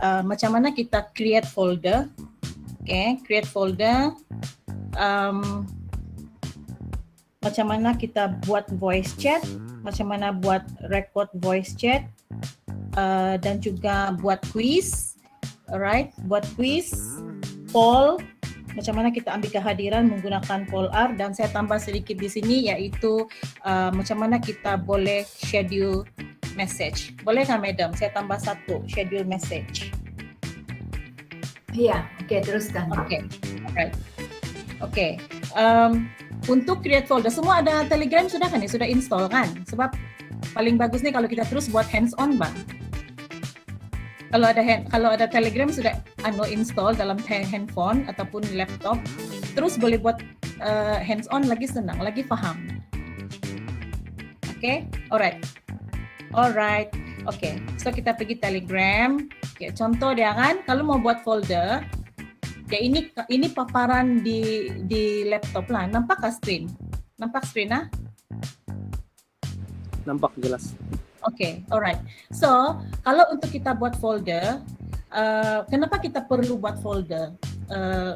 macam mana kita create folder. Okay, create folder. Macam mana kita buat voice chat, macam mana buat record voice chat, dan juga buat quiz. Alright, buat quiz, poll, macam mana kita ambil kehadiran menggunakan poll R, dan saya tambah sedikit di sini iaitu macam mana kita boleh schedule message. Boleh kan madam? Saya tambah satu, schedule message. Ya, okey, teruskan. Okey, alright. Okey, untuk create folder, semua ada Telegram sudah kan ya? Sudah install kan? Sebab paling bagus nih kalau kita terus buat hands on bang. Kalau ada Telegram sudah install dalam handphone ataupun laptop, terus boleh buat hands on, lagi senang, lagi faham. Okay, alright. Okay, so kita pergi Telegram. Okay, contoh dia kan, kalau mau buat folder, ya ini paparan di laptop lah. Nampak ke screen? Nampak screen ah? Nampak jelas. Okay, alright. So, kalau untuk kita buat folder, kenapa kita perlu buat folder?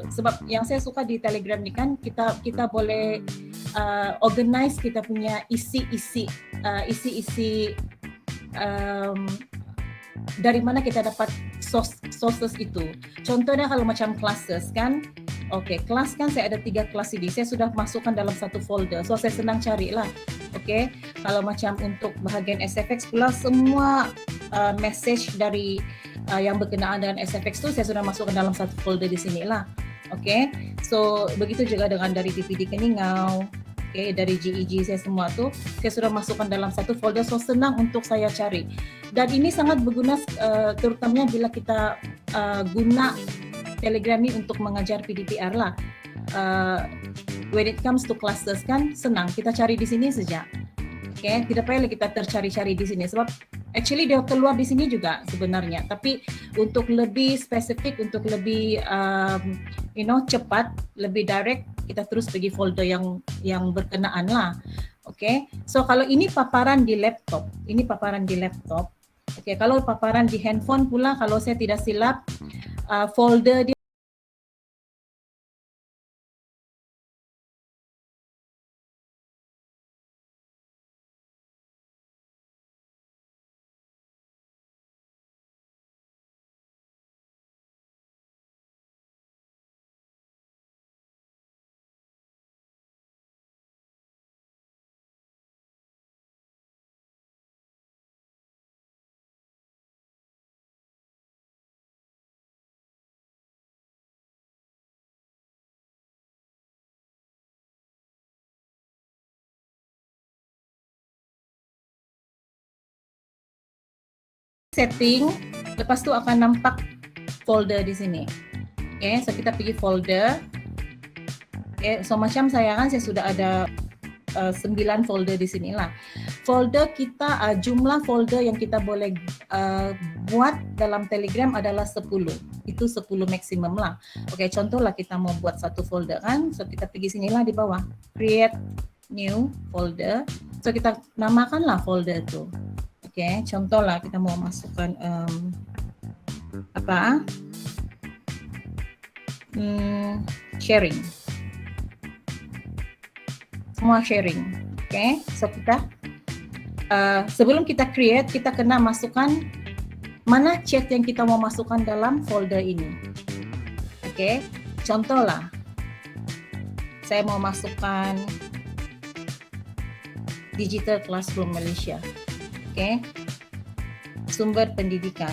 Sebab yang saya suka di Telegram ni kan, kita boleh organize kita punya isi-isi dari mana kita dapat sources itu. Contohnya kalau macam classes kan, okay, kelas kan saya ada 3 kelas ini, saya sudah masukkan dalam satu folder, so saya senang carilah. Okay, kalau macam untuk bahagian SFX pula, semua message dari yang berkenaan dengan SFX tu saya sudah masukkan dalam satu folder di sini lah. Okay, so begitu juga dengan dari DVD Keningau, okay, dari GEG saya semua tu saya sudah masukkan dalam satu folder, so senang untuk saya cari. Dan ini sangat berguna terutamanya bila kita guna Telegram ni untuk mengajar PDPR lah. When it comes to classes kan senang, kita cari di sini saja. Okay, tidak payah kita tercari-cari di sini sebab actually dia keluar di sini juga sebenarnya. Tapi untuk lebih spesifik, untuk lebih cepat, lebih direct, kita terus pergi folder yang berkenaan lah. Okay, so kalau ini paparan di laptop, Okay, kalau paparan di handphone pula, kalau saya tidak silap, folder dia setting, lepas tu akan nampak folder di sini. Okay, so kita pergi folder. Okay, so macam saya kan, saya sudah ada 9 folder di sini lah. Folder kita, jumlah folder yang kita boleh buat dalam Telegram adalah 10. Itu 10 maksimum lah. Okay, contohlah kita mau buat satu folder kan, so kita pergi sinilah di bawah, create new folder. So kita namakanlah folder tu. Okay, contohlah kita mau masukkan sharing. Semua sharing. Okay, so kita sebelum kita create, kita kena masukkan mana chat yang kita mau masukkan dalam folder ini. Okay, contohlah saya mau masukkan Digital Classroom Malaysia. Okay, sumber pendidikan,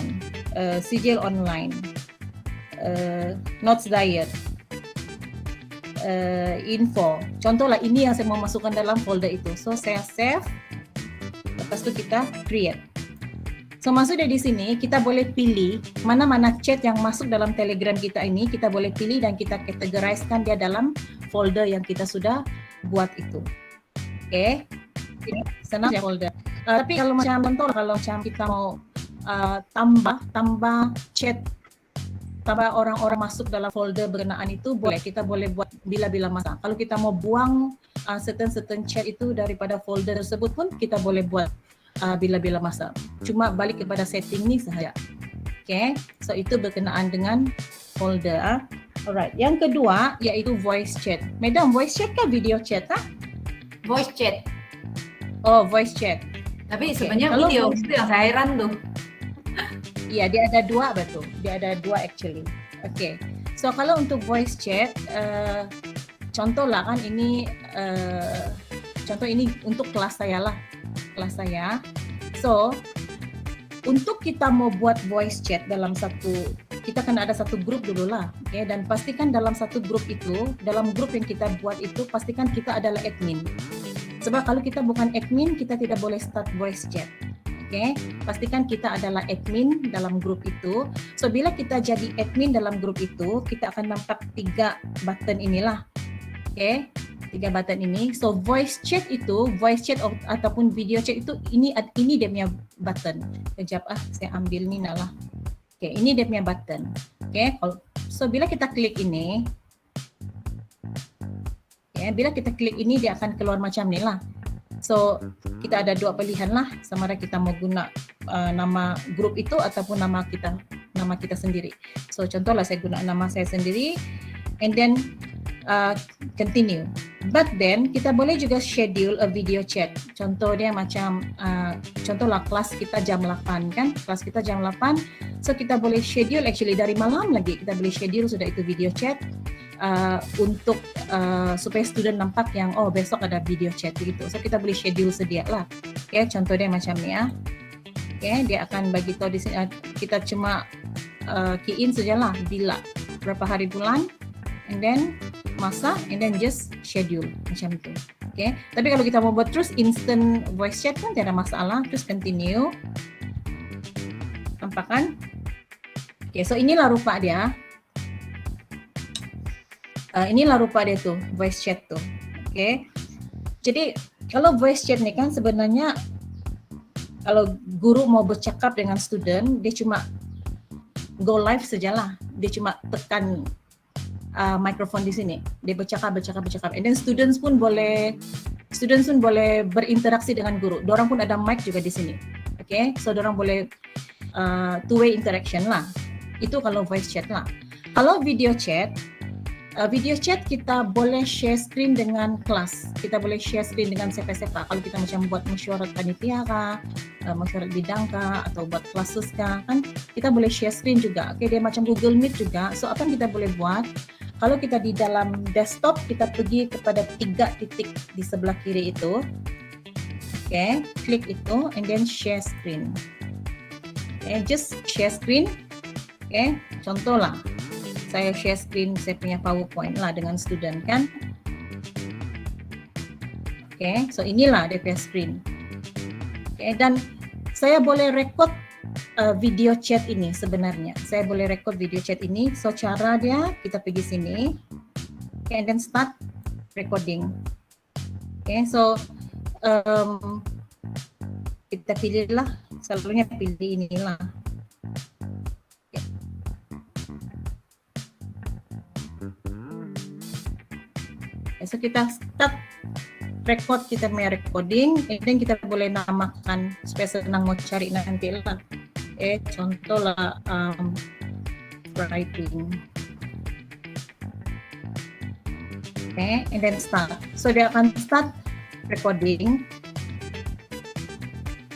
sijil online, notes diet, info. Contohlah ini yang saya mau masukkan dalam folder itu. So saya save, lepas tu kita create. So masuk dari sini kita boleh pilih mana-mana chat yang masuk dalam Telegram kita ini, kita boleh pilih dan kita categorizekan dia dalam folder yang kita sudah buat itu. Okay, senang ya folder. Tapi kalau macam contoh, kalau macam kita mau tambah chat, tambah orang-orang masuk dalam folder berkenaan itu, kita boleh buat bila-bila masa. Kalau kita mau buang certain chat itu daripada folder tersebut pun kita boleh buat bila-bila masa. Cuma balik kepada setting ni sahaja. Okay, so itu berkenaan dengan folder. Alright, yang kedua yaitu voice chat. Madam, voice chat kah video chat? Voice chat. Oh, voice chat. Tapi Okay. sebenarnya Kalau video voice, itu yang saya heran tuh. iya, dia ada dua, betul. Dia ada dua actually. Okay, so kalau untuk voice chat, contoh lah kan ini, contoh ini untuk kelas saya lah, kelas saya. So untuk kita mau buat voice chat dalam satu, kita kan ada satu grup dulu lah, okay? Dan pastikan dalam satu grup itu, dalam grup yang kita buat itu, pastikan kita adalah admin. Sebab kalau kita bukan admin, kita tidak boleh start voice chat. Okay? Pastikan kita adalah admin dalam grup itu. So bila kita jadi admin dalam grup itu, kita akan nampak 3 button inilah. Okay? 3 button ini. So voice chat itu, voice chat ataupun video chat itu, ini dia punya button. Sekejap saya ambil ni lah. Okay, ini dia punya button. Okay, so bila kita klik ini, okay, bila kita klik ini dia akan keluar macam ni lah. So kita ada 2 pilihan lah, sama ada kita mau guna nama grup itu ataupun nama kita sendiri. So contohlah saya guna nama saya sendiri, and then continue. But then kita boleh juga schedule a video chat. Contoh dia macam contohlah kelas kita jam 8 kan, kelas kita jam 8. So kita boleh schedule actually dari malam lagi kita boleh schedule sudah itu video chat untuk supaya student nampak yang besok ada video chat gitu. So kita boleh schedule sedia lah. Okay, contoh dia macam ni ya. Okay, dia akan bagi tahu di sini kita cuma key in sajalah bila berapa hari bulan, and then masa, and then just schedule macam itu. Okay, tapi kalau kita mau buat terus instant voice chat pun tidak ada masalah, terus continue. Nampak kan? Okay, so inilah rupa dia. Inilah rupa dia tuh, voice chat tuh. Okay, jadi kalau voice chat nih kan sebenarnya kalau guru mau bercakap dengan student, dia cuma go live sajalah. Dia cuma tekan mikrofon di sini. Dia bercakap. And then students pun boleh berinteraksi dengan guru. Dorang pun ada mic juga di sini. Okay, so dorang boleh two-way interaction lah. Itu kalau voice chat lah. Kalau video chat kita boleh share screen dengan kelas. Kita boleh share screen dengan siapa-siapa. Kalau kita macam buat mesyuarat panitia kah, mesyuarat bidang kah, atau buat classes kah, kan kita boleh share screen juga. Okay, dia macam Google Meet juga. So apa yang kita boleh buat? Kalau kita di dalam desktop, kita pergi kepada 3 titik di sebelah kiri itu. Okay, klik itu and then share screen. Okay, just share screen. Okay, contoh lah. Saya share screen saya punya PowerPoint lah dengan student kan. Okay, so inilah dia punya screen. Okay, dan saya boleh record video chat ini sebenarnya. Saya boleh record video chat ini. So cara dia, kita pergi sini. Okay, and then start recording. Okay, so kita pilihlah, selalunya pilih inilah. Okay, so kita start record kita punya recording, and then kita boleh namakan supaya senang mau cari nanti lah. Contoh lah writing. Okay, and then start. So dia akan start recording.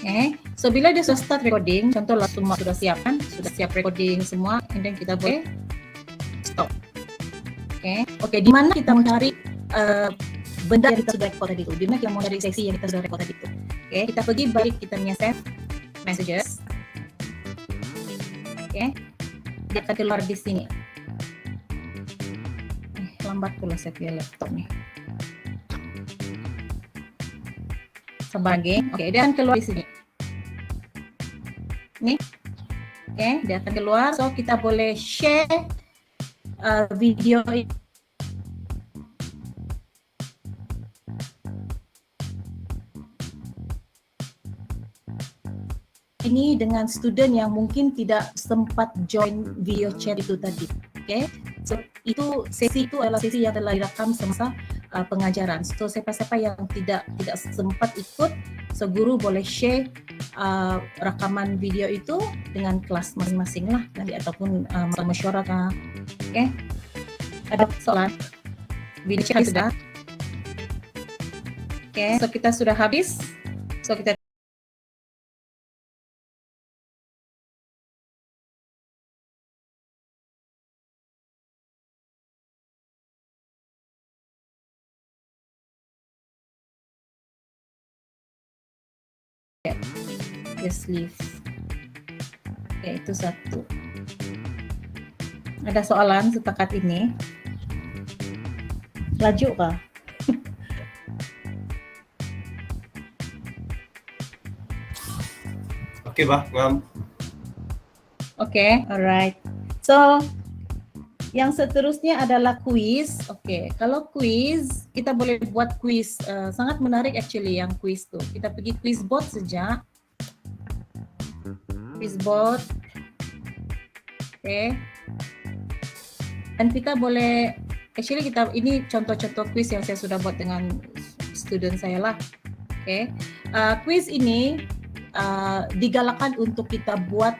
Okay, so bila dia sudah start recording, contoh lah semua sudah siap kan, sudah siap recording semua, and then kita boleh stop. Okay, di mana kita mencari benda yang kita sudah record tadi itu, di mana kita mau dari sesi yang kita sudah record tadi itu. Okay, kita pergi balik kita punya save messages. Okay, dia akan keluar di sini. Lambat pula saya punya laptop nih. Sebagai, okay, dia akan keluar di sini. Nih, okay, dia akan keluar. So kita boleh share video ini dengan student yang mungkin tidak sempat join video chat itu tadi. Okay, so sesi itu adalah sesi yang telah direkam semasa pengajaran. So siapa-siapa yang tidak sempat ikut, so guru boleh share rekaman video itu dengan kelas masing-masing lah nanti ataupun mesyuarat. Okay, ada soalan? Video chat sudah. Okay, so kita sudah habis. So kita just leave. Okay, itu satu. Ada soalan setakat ini? Laju kah? Oke, Bah, ngam. Oke, alright. So, yang seterusnya adalah quiz. Oke, kalau quiz, kita boleh buat quiz. Sangat menarik actually yang quiz tuh. Kita pergi Quizbot saja. Quizbot. Oke. Dan kita boleh, actually ini contoh-contoh quiz yang saya sudah buat dengan student saya lah. Oke. Quiz ini digalakkan untuk kita buat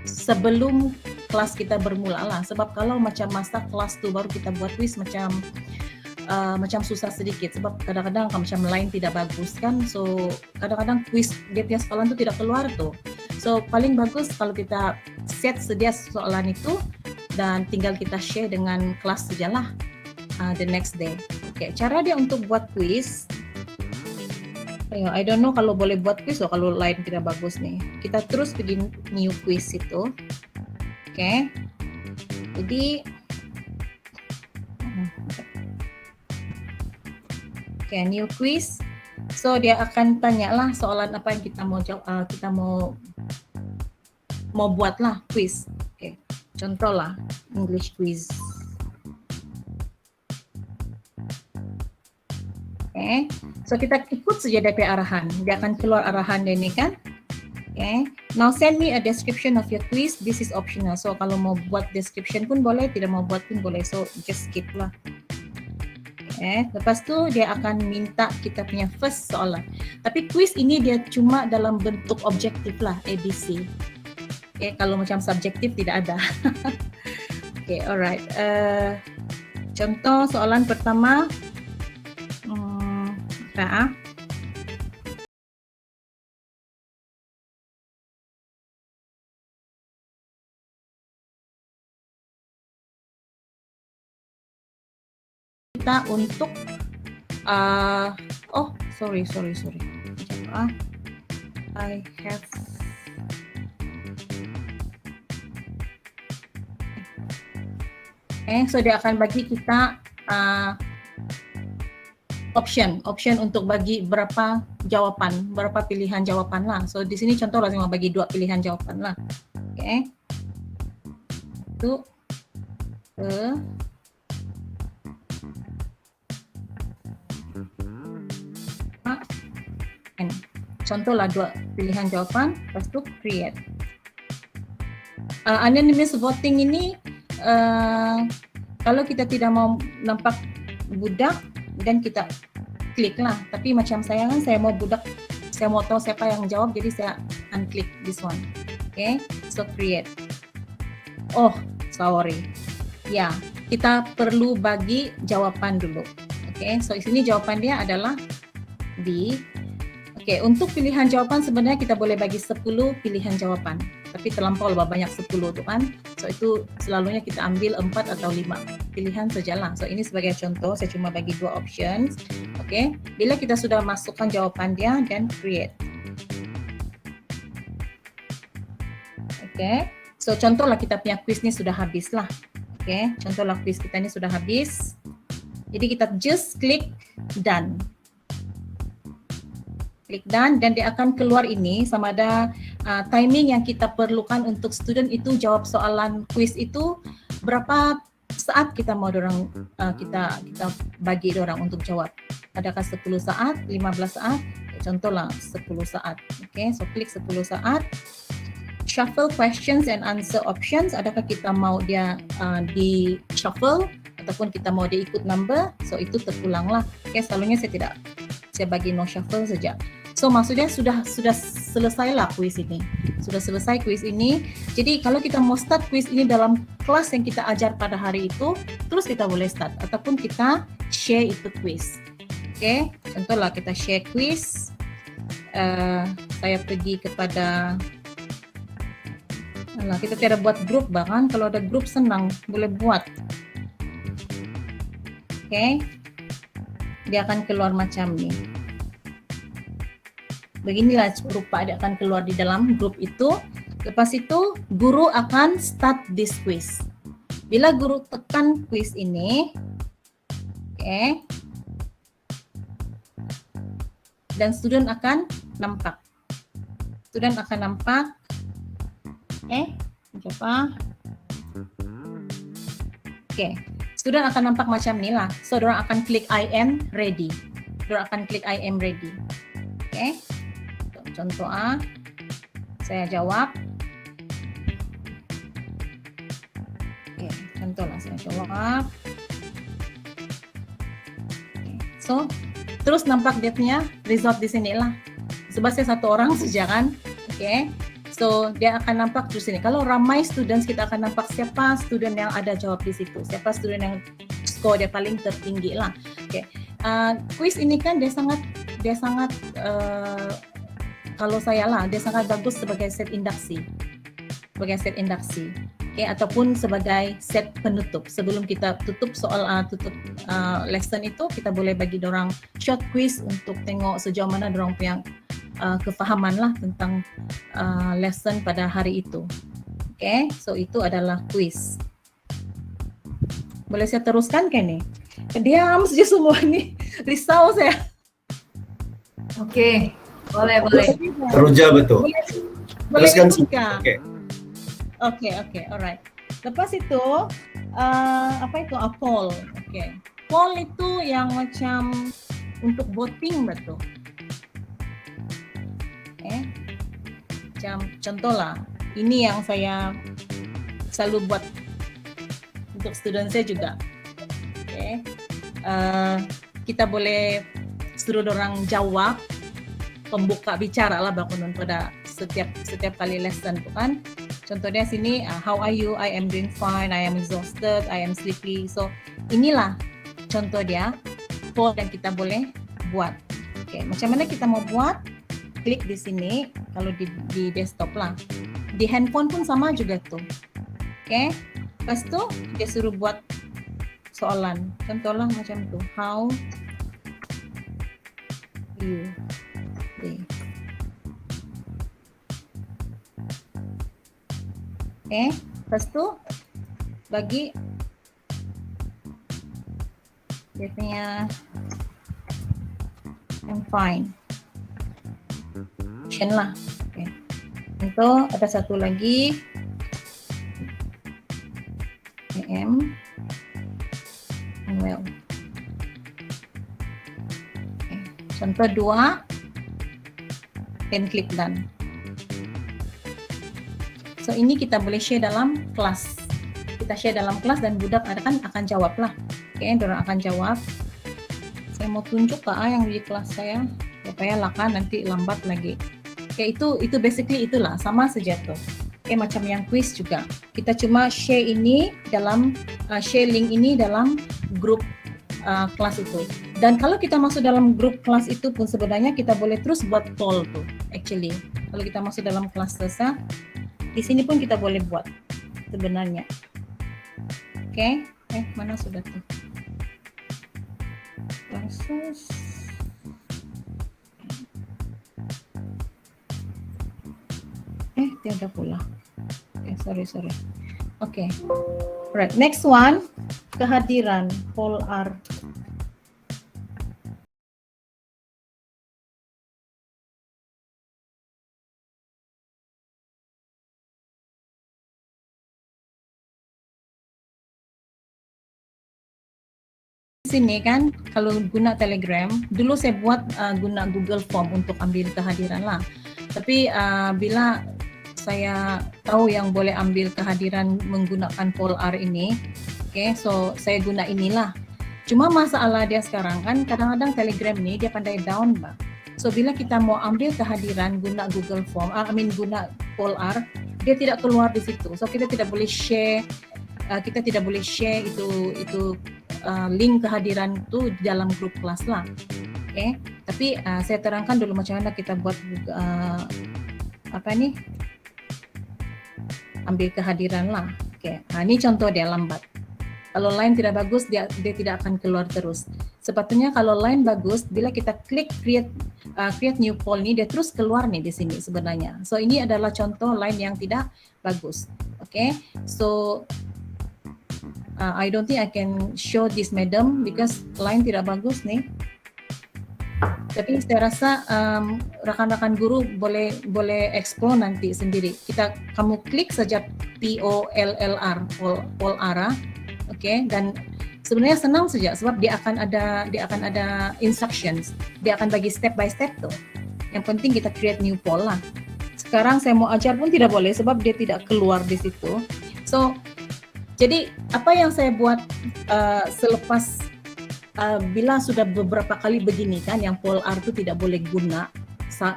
sebelum kelas kita bermula lah, sebab kalau macam masa kelas tu baru kita buat quiz macam susah sedikit, sebab kadang-kadang macam lain tidak bagus kan, so kadang-kadang quiz dia punya soalan tu tidak keluar tuh. So paling bagus kalau kita sedia soalan itu dan tinggal kita share dengan kelas sajalah the next day. Okay, cara dia untuk buat quiz, I don't know kalau boleh buat quiz atau kalau lain tidak bagus nih. Kita terus pergi new quiz itu. Oke. Jadi new quiz. So dia akan tanyalah soalan apa yang kita mau jawab, kita mau buatlah quiz. Oke. Contoh lah English quiz. Okay. So kita ikut saja DP arahan. Dia akan keluar arahan dia ini kan. Okay. Now send me a description of your quiz. This is optional. So kalau mau buat description pun boleh, tidak mau buat pun boleh. So just skip lah. Okay. Lepas tu dia akan minta kita punya first soalan. Tapi quiz ini dia cuma dalam bentuk objektif lah, ABC. Okay. Kalau macam subjektif tidak ada. Okay, alright. Contoh soalan pertama. Kita untuk sorry. I have so dia akan bagi kita option untuk bagi berapa pilihan jawapan lah. So di sini contoh lazim bagi 2 pilihan jawapan lah. Oke. Itu contoh lah 2 pilihan jawapan, lepas itu create. Anonymous voting ini kalau kita tidak mau nampak budak dan kita klik lah, tapi macam saya kan saya mau tahu siapa yang jawab, jadi saya unclick this one. Okay, so create. Oh sorry, ya kita perlu bagi jawapan dulu. Okay, so di sini jawapan dia adalah B. Okay, untuk pilihan jawapan sebenarnya kita boleh bagi 10 pilihan jawapan, tapi terlampau lebih banyak 10 tu kan. So itu selalunya kita ambil 4 atau 5 pilihan sajalah. So ini sebagai contoh, saya cuma bagi 2 options. Okay, bila kita sudah masukkan jawapan dia dan create. Okay, so contohlah kita punya quiz ni sudah habis lah. Okay, contohlah quiz kita ni sudah habis. Jadi kita just klik done. Klik done dan dia akan keluar ini sama ada timing yang kita perlukan untuk student itu jawab soalan quiz itu berapa saat kita mau kita bagi orang untuk jawab. Adakah 10 saat, 15 saat? Contohlah 10 saat. Okay, so klik 10 saat. shuffle questions and answer options. Adakah kita mau dia di shuffle ataupun kita mau dia ikut number? So itu terulang lah. Okay, selalunya saya bagi no shuffle saja. So maksudnya sudah selesai lah kuis ini. Sudah selesai kuis ini. Jadi kalau kita mau start kuis ini dalam kelas yang kita ajar pada hari itu, terus kita boleh start ataupun kita share itu kuis. Oke, contohlah kita share kuis. Saya pergi kepada kita tidak buat grup bahkan kalau ada grup senang boleh buat. Oke. Dia akan keluar macam ni. Beginilah rupa dia akan keluar di dalam grup itu. Lepas itu guru akan start this quiz. Bila guru tekan quiz ini, oke, dan student akan nampak. Student akan nampak. Coba. Oke, student akan nampak macam ni lah. So, dorang akan klik I am ready. Dorang akan klik I am ready. Oke. Contoh A, saya jawab. Oke, contohlah saya jawab. Oke. So, terus nampak dia punya result di sini lah. Sebab saya satu orang saja kan. Oke. So, dia akan nampak di sini. Kalau ramai students, kita akan nampak siapa student yang ada jawab di situ. Siapa student yang skor dia paling tertinggi lah. Oke. Quiz ini kan dia sangat kalau saya lah, dia sangat bagus sebagai set induksi. Sebagai set induksi. Okay, ataupun sebagai set penutup. Sebelum kita tutup lesson itu, kita boleh bagi dorang short quiz untuk tengok sejauh mana dorang punya kefahaman lah tentang lesson pada hari itu. Okay, so itu adalah quiz. Boleh saya teruskan ke ni? Diam saja semua ni. Risau saya. Oke, boleh. Teruja betul. Boleh Teruskan. Oke. Oke, alright. Lepas itu, poll. Oke. Poll itu yang macam untuk voting betul. Macam contohlah, ini yang saya selalu buat untuk student saya juga. Oke. Kita boleh suruh orang jawab, pembuka bicara lah bangunan pada setiap kali lesson tu kan. Contohnya sini, how are you? I am doing fine. I am exhausted. I am sleepy. So inilah contoh dia poll yang kita boleh buat. Oke, macam mana kita mau buat? Klik di sini. Kalau di desktop lah. Di handphone pun sama juga tuh. Oke, lepas tu dia suruh buat soalan. Contohlah macam tu. How you day. Oke, lepas tu bagi dia punya I'm fine. Option lah. Oke. Untuk ada satu lagi I am well. Oke. Contoh 2 dan klik done. So ini kita boleh share dalam kelas. Kita share dalam kelas dan budak akan jawab lah. Oke, dorang akan jawab. Saya mau tunjuk ke yang di kelas saya supaya kan nanti lambat lagi. Oke, itu basically itulah sama saja tuh. Oke, macam yang quiz juga. Kita cuma share ini dalam share link ini dalam grup kelas itu. Dan kalau kita masuk dalam grup kelas itu pun sebenarnya kita boleh terus buat poll tuh. Actually, kalau kita masuk dalam kelas selesai, di sini pun kita boleh buat sebenarnya. Oke, mana sudah tuh? Kasus. Tiada pula. Sorry. Oke. Right, next one, kehadiran poll R. Sini kan kalau guna Telegram, dulu saya buat guna Google Form untuk ambil kehadiran lah. Tapi bila saya tahu yang boleh ambil kehadiran menggunakan Polar ini. Oke, so saya guna inilah. Cuma masalah dia sekarang kan kadang-kadang Telegram ini dia pandai down, Mbak. So bila kita mau ambil kehadiran guna Google Form, guna Polar, dia tidak keluar di situ. So kita tidak boleh share, itu link kehadiran itu di dalam grup kelas lah. Oke, tapi saya terangkan dulu macam mana kita buat ambil kehadiran lah. Oke, ini contoh dia lambat. Kalau line tidak bagus, dia tidak akan keluar terus. Sepatutnya kalau line bagus, bila kita klik create new poll nih, dia terus keluar nih di sini sebenarnya. So ini adalah contoh line yang tidak bagus. Oke, so I don't think I can show this madam because line tidak bagus nih. Tapi saya rasa rekan-rekan guru boleh explore nanti sendiri. Kamu klik saja POLLR, Polara, oke, dan sebenarnya senang saja sebab dia akan ada instructions, dia akan bagi step by step tuh. Yang penting kita create new poll lah. Sekarang saya mau ajar pun tidak boleh sebab dia tidak keluar di situ. So jadi apa yang saya buat selepas bila sudah beberapa kali begini kan, yang Polar itu tidak boleh guna,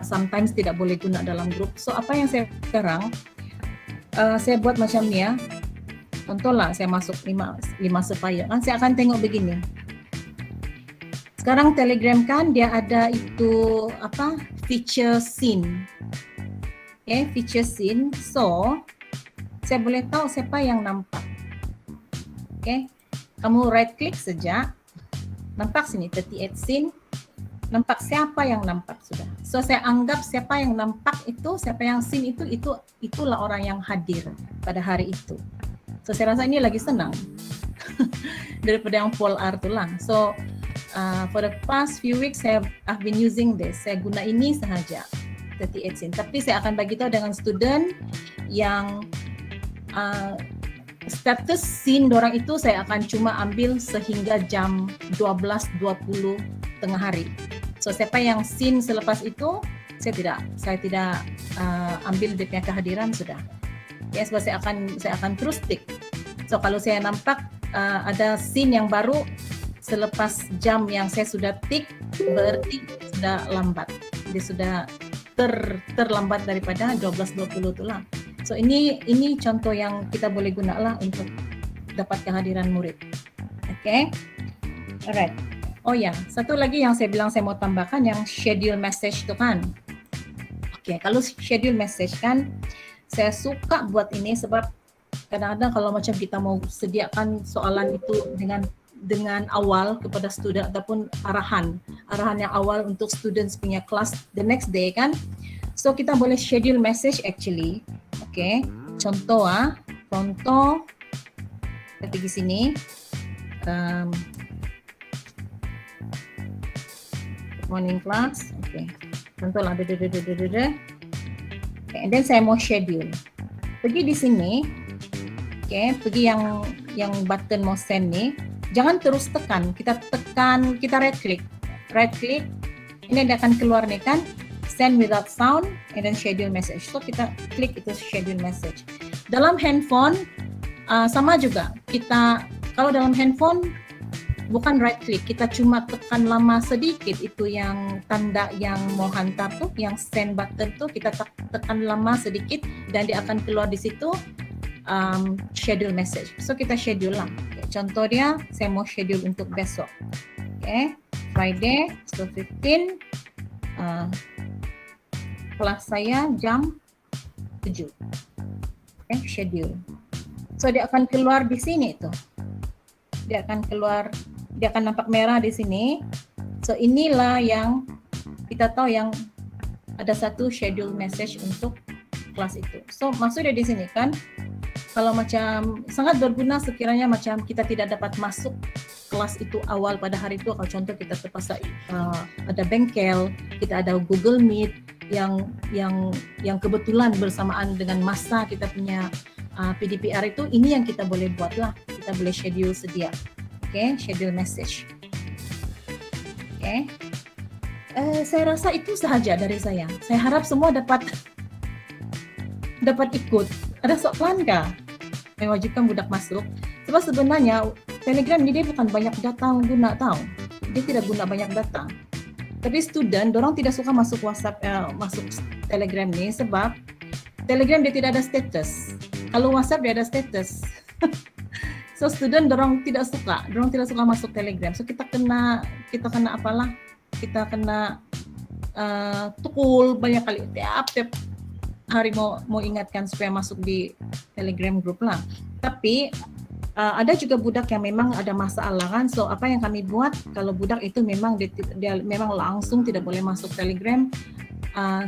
sometimes tidak boleh guna dalam grup. So apa yang saya sekarang, saya buat macam ni ya. Contohlah saya masuk 5 supaya kan saya akan tengok begini. Sekarang Telegram kan dia ada itu feature scene. Okay, feature scene. So saya boleh tahu siapa yang nampak. Okay, kamu right click saja. Nampak sini 38 scene, nampak siapa yang nampak sudah. So saya anggap siapa yang nampak itu, siapa yang scene itulah orang yang hadir pada hari itu. So saya rasa ini lagi senang daripada yang Polar tulang. So for the past few weeks I've been using this. Saya guna ini sahaja 38 scene. Tapi saya akan bagi tahu dengan student yang status scene dorang itu saya akan cuma ambil sehingga jam 12.20 tengah hari. So siapa yang scene selepas itu saya tidak ambil dia punya kehadiran sudah. Ya, sebab saya akan terus tick. So kalau saya nampak ada scene yang baru selepas jam yang saya sudah tick, berarti sudah lambat. Dia sudah terlambat daripada 12.20 itulah. So ini contoh yang kita boleh gunalah untuk dapat kehadiran murid. Okay, alright. Oh ya, satu lagi yang saya bilang saya mau tambahkan yang schedule message itu kan. Okay, kalau schedule message kan, saya suka buat ini sebab kadang-kadang kalau macam kita mau sediakan soalan itu dengan awal kepada student ataupun arahan yang awal untuk students punya kelas the next day kan. So kita boleh schedule message actually. Oke, contoh kita pergi sini. Morning class. Oke. Contoh lah. Okay, and then saya mau schedule. Pergi di sini. Oke, pergi yang button mau send nih. Jangan terus tekan. Kita right click. Right click. Ini dia akan keluar nih kan. Send without sound and then schedule message. So kita klik itu schedule message. Dalam handphone sama juga. Kalau dalam handphone bukan right click, kita cuma tekan lama sedikit itu yang tanda yang mau hantar tuh, yang send button tuh kita tekan lama sedikit dan dia akan keluar di situ schedule message. So kita schedule lah. Okay, contoh dia saya mau schedule untuk besok. Okay, Friday, so 15. Kelas saya jam 7. Okay, schedule. So dia akan keluar di sini tuh. Dia akan nampak merah di sini. So inilah yang kita tahu yang ada satu schedule message untuk kelas itu. So maksudnya di sini kan, kalau macam sangat berguna sekiranya macam kita tidak dapat masuk kelas itu awal pada hari itu. Kalau contoh kita terpaksa ada bengkel, kita ada Google Meet yang kebetulan bersamaan dengan masa kita punya PDPR itu, ini yang kita boleh buat lah. Kita boleh schedule sedia. Okay, schedule message. Okay. Saya rasa itu sahaja dari saya. Saya harap semua dapat dapat ikut. Ada soalan kah? Mewajibkan budak masuk. Sebab sebenarnya Telegram ini dia bukan banyak data guna tahu. Dia tidak guna banyak data. Tapi student, dorang tidak suka masuk WhatsApp, masuk Telegram ni sebab Telegram dia tidak ada status. Kalau WhatsApp dia ada status. So student dorang tidak suka masuk Telegram. So kita kena apalah? Kita kena tukul banyak kali tiap hari mau ingatkan supaya masuk di Telegram group lah. Tapi ada juga budak yang memang ada masalah kan. So apa yang kami buat kalau budak itu memang dia memang langsung tidak boleh masuk Telegram,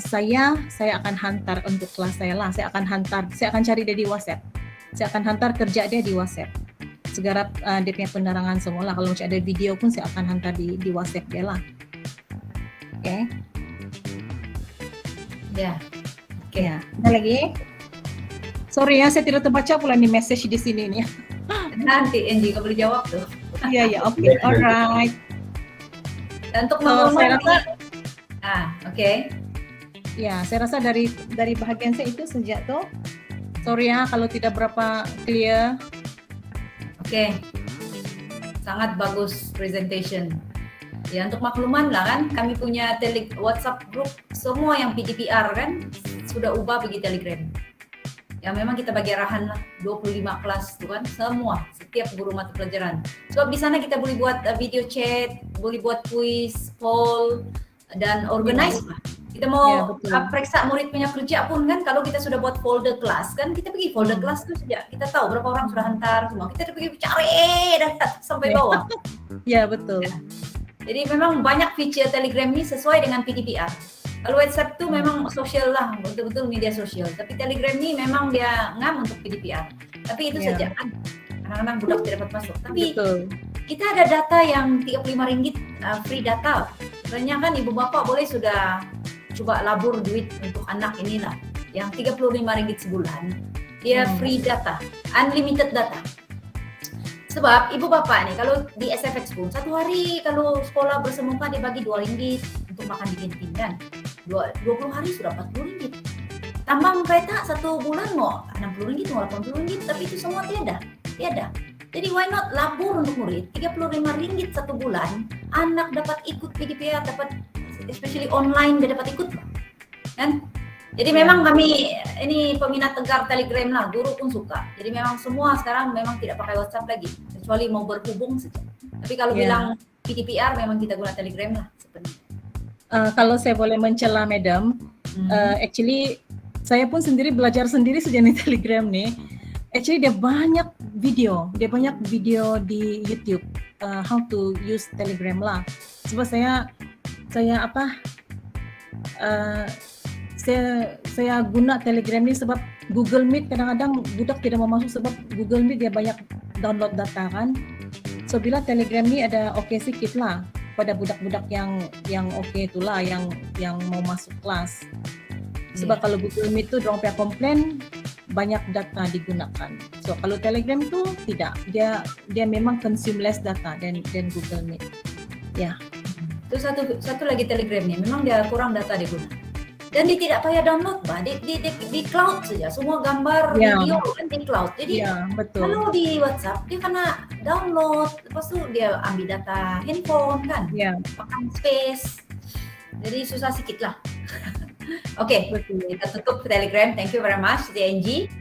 saya akan hantar untuk kelas saya lah. Saya akan cari dia di WhatsApp. Saya akan hantar kerja dia di WhatsApp. Segarap dia punya penerangan semua lah. Kalau macam ada video pun saya akan hantar di WhatsApp dia lah. Oke. Ya. Oke. Ya. Ada lagi? Sorry ya, saya tidak terbaca pula nih message di sini nih. Nanti Angie kau boleh jawab tuh. Iya, oke. Alright. Dan untuk Saya rasa oke. ya, saya rasa dari bahagian saya itu sejak tuh. Sorry ya kalau tidak berapa clear. Oke. Sangat bagus presentation. Ya untuk makluman lah kan, kami punya WhatsApp group semua yang PDPR kan sudah ubah pergi Telegram. Ya memang kita bagi arahan lah 25 kelas tuh kan semua setiap guru mata pelajaran. So di sana kita boleh buat video chat, boleh buat quiz, poll dan organize lah. Kita mau periksa murid punya kerja pun kan kalau kita sudah buat folder kelas kan kita pergi folder kelas tuh saja. Kita tahu berapa orang sudah hantar semua. Kita pergi cari data sampai bawah. Ya betul. Jadi memang banyak feature Telegram ini sesuai dengan PDPR. Kalau WhatsApp tuh memang sosial lah, betul-betul media sosial. Tapi Telegram ini memang dia ngam untuk PDPR. Tapi itu saja kan. Kadang-kadang budak tidak dapat masuk. Tapi kita ada data yang Rp35 free data. Sebenarnya kan ibu bapak boleh sudah coba labur duit untuk anak inilah. Yang Rp35 sebulan. Dia free data, unlimited data. Sebab ibu bapak nih kalau di SFX pun satu hari kalau sekolah bersemuka dia bagi Rp2 untuk makan di kantin kan. 20 hari sudah Rp40. Tambang kereta satu bulan mau Rp60 mau Rp80 tapi itu semua tiada. Jadi why not labur untuk murid Rp35 satu bulan, anak dapat ikut PDPR, dapat especially online dia dapat ikut kan. Jadi memang kami ini peminat tegar Telegram lah, guru pun suka. Jadi memang semua sekarang memang tidak pakai WhatsApp lagi, kecuali mau berhubung saja. Tapi kalau bilang PDPR memang kita guna Telegram lah sebenarnya. Kalau saya boleh mencela Madam, actually saya pun sendiri belajar sendiri saja nih Telegram nih. Actually dia banyak video di YouTube how to use Telegram lah. Sebab saya guna Telegram ni sebab Google Meet kadang-kadang budak tidak mau masuk sebab Google Meet dia banyak download data kan. So bila Telegram ni ada sikit lah pada budak-budak yang itulah yang mau masuk kelas. Sebab kalau Google Meet tu dorang punya komplain banyak data digunakan. So kalau Telegram tu tidak, dia memang consume less data dan Google Meet. Ya. Itu satu lagi Telegram ni memang dia kurang data diguna. Dan dia tidak payah download, di cloud saja. Semua gambar, video kan di cloud. Jadi betul. kalau di WhatsApp dia kena download, lepas tu dia ambil data handphone kan, makan space. Jadi susah sikit lah. Oke, kita tutup Telegram. Thank you very much, TNG.